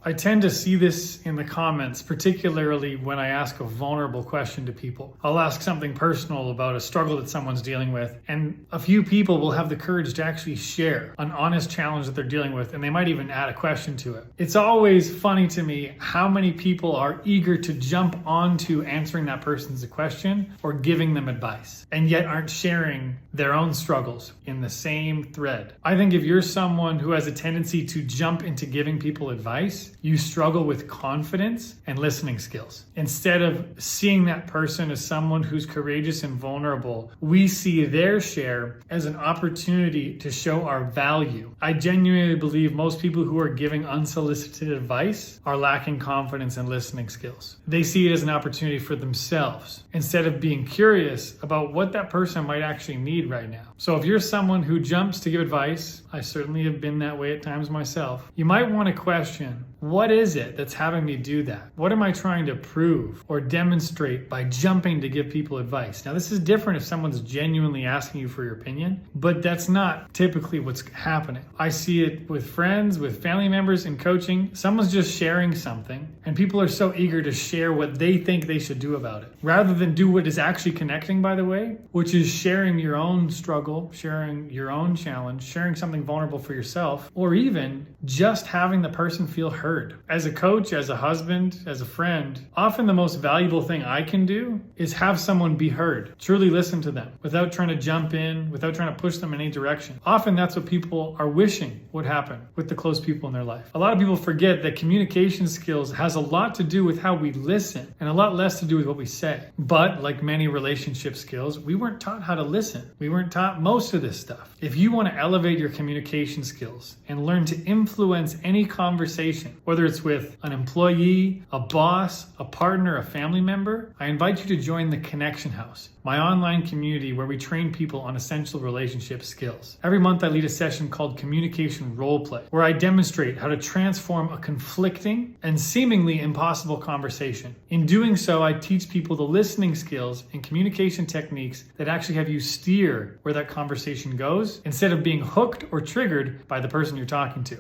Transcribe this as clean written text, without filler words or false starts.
I tend to see this in the comments, particularly when I ask a vulnerable question to people. I'll ask something personal about a struggle that someone's dealing with, and a few people will have the courage to actually share an honest challenge that they're dealing with, and they might even add a question to it. It's always funny to me how many people are eager to jump onto answering that person's question or giving them advice, and yet aren't sharing their own struggles in the same thread. I think if you're someone who has a tendency to jump into giving people advice, you struggle with confidence and listening skills. Instead of seeing that person as someone who's courageous and vulnerable, we see their share as an opportunity to show our value. I genuinely believe most people who are giving unsolicited advice are lacking confidence and listening skills. They see it as an opportunity for themselves instead of being curious about what that person might actually need right now. So if you're someone who jumps to give advice, I certainly have been that way at times myself, you might want to question, what is it that's having me do that? What am I trying to prove or demonstrate by jumping to give people advice? Now, this is different if someone's genuinely asking you for your opinion, but that's not typically what's happening. I see it with friends, with family members in coaching. Someone's just sharing something, and people are so eager to share what they think they should do about it, rather than do what is actually connecting, by the way, which is sharing your own struggle, sharing your own challenge, sharing something vulnerable for yourself, or even just having the person feel heard. As a coach, as a husband, as a friend, often the most valuable thing I can do is have someone be heard, truly listen to them without trying to jump in, without trying to push them in any direction. Often that's what people are wishing would happen with the close people in their life. A lot of people forget that communication skills has a lot to do with how we listen and a lot less to do with what we say. But like many relationship skills, we weren't taught how to listen. We weren't taught most of this stuff. If you want to elevate your communication skills and learn to influence any conversation, whether it's with an employee, a boss, a partner, a family member, I invite you to join the Connection House, my online community where we train people on essential relationship skills. Every month I lead a session called Communication Roleplay, where I demonstrate how to transform a conflicting and seemingly impossible conversation. In doing so, I teach people the listening skills and communication techniques that actually have you steer where that conversation goes instead of being hooked or triggered by the person you're talking to.